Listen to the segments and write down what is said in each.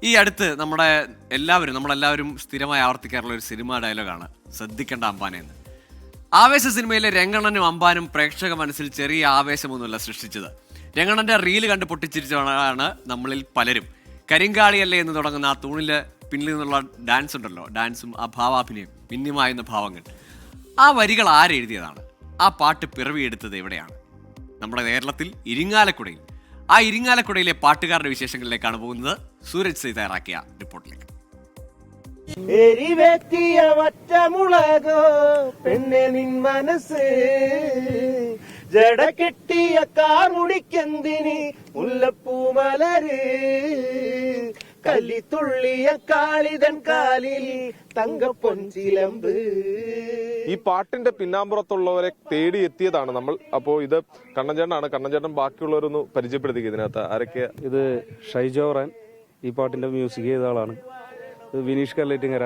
ഈ അടുത്ത് നമ്മളെല്ലാവരും സ്ഥിരമായി ആവർത്തിക്കാറുള്ള ഒരു സിനിമ ഡയലോഗാണ് ശ്രദ്ധിക്കേണ്ട അംബാനെ എന്ന്. ആവേശ സിനിമയിലെ രംഗണ്ണനും അംബാനും പ്രേക്ഷക മനസ്സിൽ ചെറിയ ആവേശമൊന്നുമല്ല സൃഷ്ടിച്ചത്. രംഗണ്ണന്റെ റീല് കണ്ട് പൊട്ടിച്ചിരിച്ചതാണ് നമ്മളിൽ പലരും. കരിങ്കാളിയല്ലേ എന്ന് തുടങ്ങുന്ന ആ തൂണില് പിന്നിൽ നിന്നുള്ള ഡാൻസ് ഉണ്ടല്ലോ, ഡാൻസും ആ ഭാവാഭിനയം, മിന്നിമായുന്ന ഭാവങ്ങൾ, ആ വരികൾ ആരെഴുതിയതാണ്? ആ പാട്ട് പിറവിയെടുത്തത് എവിടെയാണ്? നമ്മുടെ കേരളത്തിൽ ഇരിങ്ങാലക്കുടയിൽ. ആ ഇരിങ്ങാലക്കുടയിലെ പാട്ടുകാരുടെ വിശേഷങ്ങളിലേക്കാണ് പോകുന്നത്. സൂരജ് സൈ തയ്യാറാക്കിയ റിപ്പോർട്ടിലേക്ക്. എരിവെത്തിയ വറ്റമുളകോ പെണ്ണെ നിൻ മനസ്സ്, ജട കെട്ടിയ കാർമുടിക്കെന്തിനി മുല്ലപ്പൂമലര്, കല്ലിത്തുള്ളിയ കാളിതൻ കാലിൽ തങ്കപ്പൊൻചിലമ്പ്. ഈ പാട്ടിന്റെ പിന്നാമ്പുറത്തുള്ളവരെ തേടി എത്തിയതാണ് നമ്മൾ. അപ്പോ ഇത് കണ്ണൻചേട്ടനാണ്. കണ്ണൻചേട്ടൻ ബാക്കിയുള്ളവരൊന്ന് പരിചയപ്പെടുത്തിക്കുക. ഇതിനകത്ത് ആരൊക്കെയാ? ഇത് ഷൈജോറാൻ ഈ പാട്ടിന്റെ മ്യൂസിക് ചെയ്ത ആളാണ്. ഇത് വിനീഷ് കല്ലേറ്റിങ്ങര,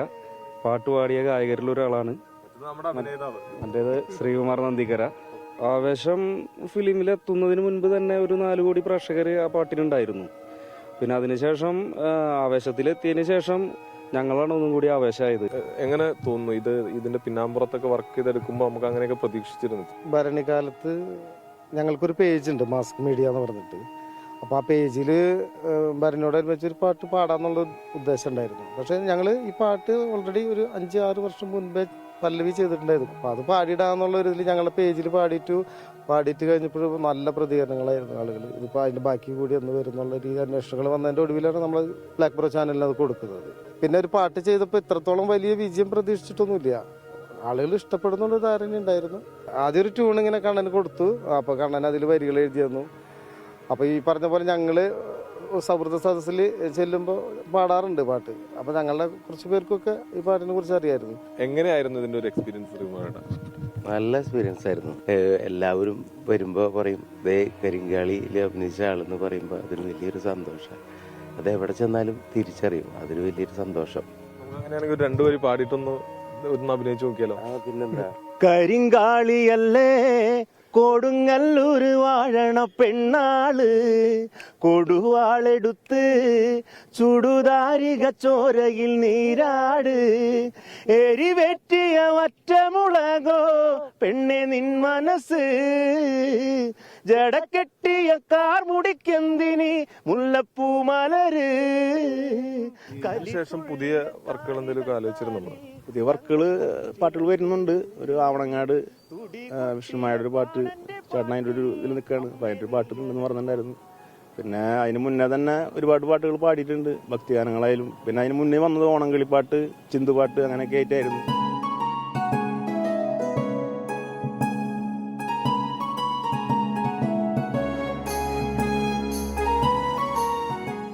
പാട്ട് പാടിയ ഗായകരിൽ ഒരാളാണ്. മറ്റേത് ശ്രീകുമാർ നന്ദിക്കര. ആവേശം ഫിലിമിൽ എത്തുന്നതിന് മുൻപ് തന്നെ ഒരു 4 കോടി പ്രേക്ഷകർ ആ പാട്ടിനുണ്ടായിരുന്നു. പിന്നെ അതിനുശേഷം ആവേശത്തിലെത്തിയതിന് ശേഷം ഞങ്ങളാണ് ഒന്നും കൂടി ആവേശമായത്. എങ്ങനെ തോന്നുന്നു ഇതിന്റെ പിന്നാമ്പുറത്തൊക്കെ വർക്ക് ചെയ്തെടുക്കുമ്പോൾ നമുക്ക് അങ്ങനെയൊക്കെ പ്രതീക്ഷിച്ചിരുന്നു? ഭരണിക്കാലത്ത് ഞങ്ങൾക്കൊരു പേജ് ഉണ്ട്, മാസ്ക് മീഡിയ എന്ന് പറഞ്ഞിട്ട്. അപ്പോൾ ആ പേജിൽ ഭരണിയോടനുബന്ധിച്ച് ഒരു പാട്ട് പാടാന്നുള്ള ഉദ്ദേശം ഉണ്ടായിരുന്നു. പക്ഷേ ഞങ്ങൾ ഈ പാട്ട് ഓൾറെഡി ഒരു 5-6 വർഷം മുൻപേ പല്ലവി ചെയ്തിട്ടുണ്ടായിരുന്നു. അപ്പോൾ അത് പാടിയിടാന്നുള്ള ഒരു ഇതിൽ ഞങ്ങളുടെ പേജിൽ പാടിയിട്ട് കഴിഞ്ഞപ്പോൾ നല്ല പ്രതികരണങ്ങളായിരുന്നു ആളുകൾ. ഇതിപ്പോൾ അതിൻ്റെ ബാക്കി കൂടി ഒന്ന് വരുന്നുള്ള ഈ അന്വേഷണങ്ങൾ വന്നതിൻ്റെ ഒടുവിലാണ് നമ്മൾ ബ്ലാക്ക് ബ്രോ ചാനലിൽ അത് കൊടുക്കുന്നത്. പിന്നെ ഒരു പാട്ട് ചെയ്തപ്പോൾ ഇത്രത്തോളം വലിയ വിജയം പ്രതീക്ഷിച്ചിട്ടൊന്നുമില്ല. ആളുകൾ ഇഷ്ടപ്പെടുന്നുള്ള ധാരണ ഉണ്ടായിരുന്നു. ആദ്യം ഒരു ട്യൂൺ ഇങ്ങനെ കണ്ണന് കൊടുത്തു. അപ്പോൾ കണ്ണൻ അതിൽ വരികൾ എഴുതി തന്നു. അപ്പോൾ ഈ പറഞ്ഞ പോലെ ഞങ്ങൾ സൗഹൃദ സദസ്സിൽ ചെല്ലുമ്പോൾ പാടാറുണ്ട് പാട്ട്. അപ്പോൾ ഞങ്ങളുടെ കുറച്ച് പേർക്കൊക്കെ ഈ പാട്ടിനെ കുറിച്ച് അറിയായിരുന്നു. എങ്ങനെയായിരുന്നു ഇതിന്റെ ഒരു എക്സ്പീരിയൻസ്? നല്ല എക്സ്പീരിയൻസ് ആയിരുന്നു. എല്ലാവരും വരുമ്പോൾ പറയും ദേ കരിങ്കാളിയിൽ അഭിനയിച്ച ആളെന്ന് പറയുമ്പോൾ അതൊരു വലിയൊരു സന്തോഷം. അത് എവിടെ ചെന്നാലും തിരിച്ചറിയും. അതൊരു വലിയൊരു സന്തോഷം. അങ്ങനെയാണെങ്കിൽ 2 വരി പാടിയിട്ടൊന്ന് അഭിനയിച്ചു നോക്കിയാലോ? പിന്നെന്താ? കരിങ്കാളിയല്ലേ കൊടുങ്ങല്ലൂര് വാഴണ പെണ്ണാള്, കൊടുവാളെടുത്ത് ചുടുതാരിക ചോരയിൽ നീരാട്, എരിവെറ്റിയ വറ്റമുളകോ പെണ്ണെ നിൻ മനസ്സ്, ജടക്കെട്ടിയ കാർമുടിക്കെന്തിനി മുല്ലപ്പൂമലര്. ശേഷം പുതിയ വർക്കുകൾ എന്തെങ്കിലും ആലോചിച്ചിരുന്നു? പുതിയ പാട്ടുകൾ വരുന്നുണ്ട്. ഒരു ആവണങ്ങാട് വിഷ്ണുമായുടെ ഒരു പാട്ട് ചേട്ടൻ അതിൻ്റെ ഒരു ഇതിൽ നിൽക്കുകയാണ്. അപ്പോൾ അതിൻ്റെ ഒരു പാട്ട് ഉണ്ടെന്ന് പറഞ്ഞിട്ടുണ്ടായിരുന്നു. പിന്നെ അതിന് മുന്നേ തന്നെ ഒരുപാട് പാട്ടുകൾ പാടിയിട്ടുണ്ട്, ഭക്തിഗാനങ്ങളായാലും. പിന്നെ അതിന് മുന്നേ വന്നത് ഓണംകളിപ്പാട്ട്, ചിന്തുപാട്ട്, അങ്ങനെയൊക്കെ ആയിട്ടായിരുന്നു.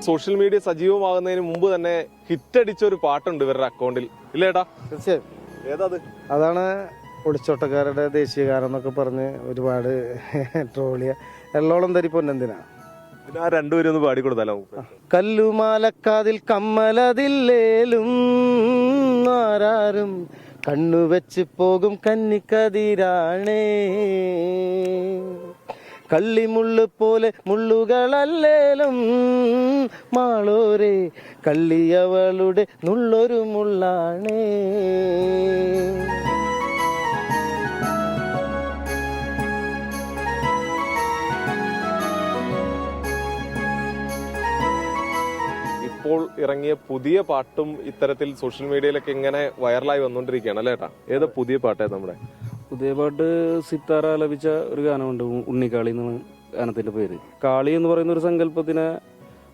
സോഷ്യൽ മീഡിയ സജീവമാകുന്നതിന് മുമ്പ് തന്നെ ഹിറ്റടിച്ച ഒരു പാട്ടുണ്ട് ഇവരുടെ അക്കൗണ്ടിൽ, ഇല്ലേട്ടാ? തീർച്ചയായും. ഏതാത്? അതാണ് ഒളിച്ചോട്ടക്കാരുടെ ദേശീയഗാനം എന്നൊക്കെ പറഞ്ഞ് ഒരുപാട് ട്രോളിയ എള്ളോളം തരി പൊന്നെന്തിനാ. പിന്നെ ആ 2 വരി ഒന്ന് പാടിക്കൊടുത്താലോ? കല്ലുമാലക്കാതിൽ കമ്മലതില്ലേലും ആരാരും കണ്ണുവെച്ച് പോകും കന്നിക്കതിരാണേ, കള്ളിമുള്ളു പോലെ മുള്ളുകളല്ലേലും മാളോരെ കള്ളിയവളുടെ നുള്ളൊരു മുള്ളാണേ. ഇപ്പോൾ ഇറങ്ങിയ പുതിയ പാട്ടും ഇത്തരത്തിൽ സോഷ്യൽ മീഡിയയിലൊക്കെ ഇങ്ങനെ വൈറലായി വന്നുകൊണ്ടിരിക്കുകയാണ്, അല്ലേ ഏട്ടാ? ഏത് പുതിയ പാട്ടേ നമ്മുടെ? പുതിയ പാട്ട് സിത്താര ആലപിച്ച ഒരു ഗാനമുണ്ട്, ഉണ്ണിക്കാളി എന്നാണ് ഗാനത്തിന്റെ പേര്. കാളി എന്ന് പറയുന്ന ഒരു സങ്കല്പത്തിനെ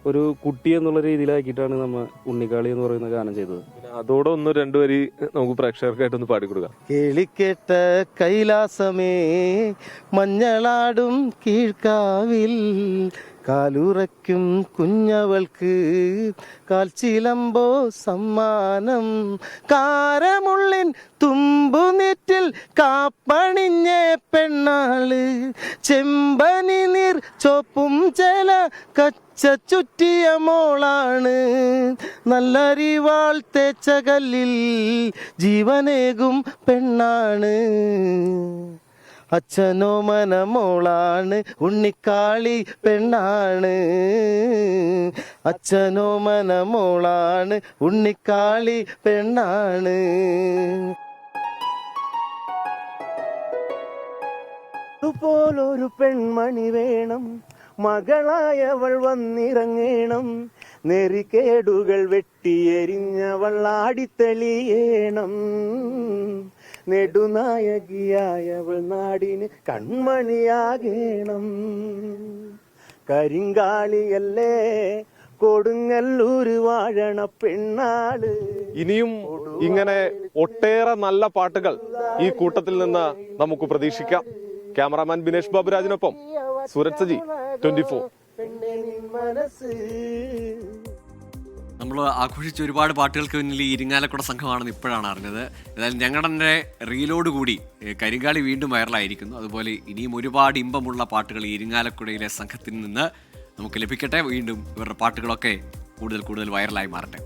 ഒരു കുട്ടി എന്നുള്ള രീതിയിലാക്കിയിട്ടാണ് നമ്മ ഉണ്ണിക്കാളി എന്ന് പറയുന്ന ഗാനം ചെയ്തത്. അതോടെ 2 വരി നമുക്ക് പ്രേക്ഷകർക്കായിട്ടൊന്ന് പാടിക്കൊടുക്കാം. കേളിക്കേട്ട കൈലാസമേ മഞ്ഞളാടും കീഴ്ക്കാവിൽ, കാലുറയ്ക്കും കുഞ്ഞവൾക്ക് കാൽച്ചിലമ്പോ സമ്മാനം, കാരമുള്ളിൻ തുമ്പുനീറ്റിൽ കാപ്പണിഞ്ഞ പെണ്ണാള്, ചെമ്പനി നീർ ചോപ്പും ചേല കച്ച ചുറ്റിയ മോളാണ്, നല്ലരിവാൾ തേച്ച കല്ലിൽ ജീവനേകും പെണ്ണാണ്, അച്ഛനോ മനമോളാണ് ഉണ്ണിക്കാളി പെണ്ണാണ് അച്ഛനോ മനമോളാണ് ഉണ്ണിക്കാളി പെണ്ണാണ് പോലൊരു പെൺമണി വേണം മകളായവൾ വന്നിറങ്ങേണം നെറികേടുകൾ വെട്ടിയെരിഞ്ഞവൾ ആടിത്തെളിയേണം നെടുനായകിയായവൾ നാടിന് കൺമണിയാകേണം കരിങ്കാളിയല്ലേ കൊടുങ്ങല്ലൂര് വാഴണ പെണ്ണാള്. ഇനിയും ഇങ്ങനെ ഒട്ടേറെ നല്ല പാട്ടുകൾ ഈ കൂട്ടത്തിൽ നിന്ന് നമുക്ക് പ്രതീക്ഷിക്കാം. ക്യാമറാമാൻ ബിനേഷ് ബാബുരാജിനൊപ്പം സൂരജ് സജി, 24. മനസ്സ് നമ്മൾ ആഘോഷിച്ച ഒരുപാട് പാട്ടുകൾക്ക് പിന്നിൽ ഈ ഇരിങ്ങാലക്കുട സംഘമാണെന്ന് ഇപ്പോഴാണ് അറിഞ്ഞത്. ഏതായാലും ഞങ്ങളുടെ റീലോട് കൂടി കരിങ്കാളി വീണ്ടും വൈറലായിരിക്കുന്നു. അതുപോലെ ഇനിയും ഒരുപാട് ഇമ്പമുള്ള പാട്ടുകൾ ഈ ഇരിങ്ങാലക്കുടയിലെ സംഘത്തിൽ നിന്ന് നമുക്ക് ലഭിക്കട്ടെ. വീണ്ടും ഇവരുടെ പാട്ടുകളൊക്കെ കൂടുതൽ വൈറലായി മാറട്ടെ.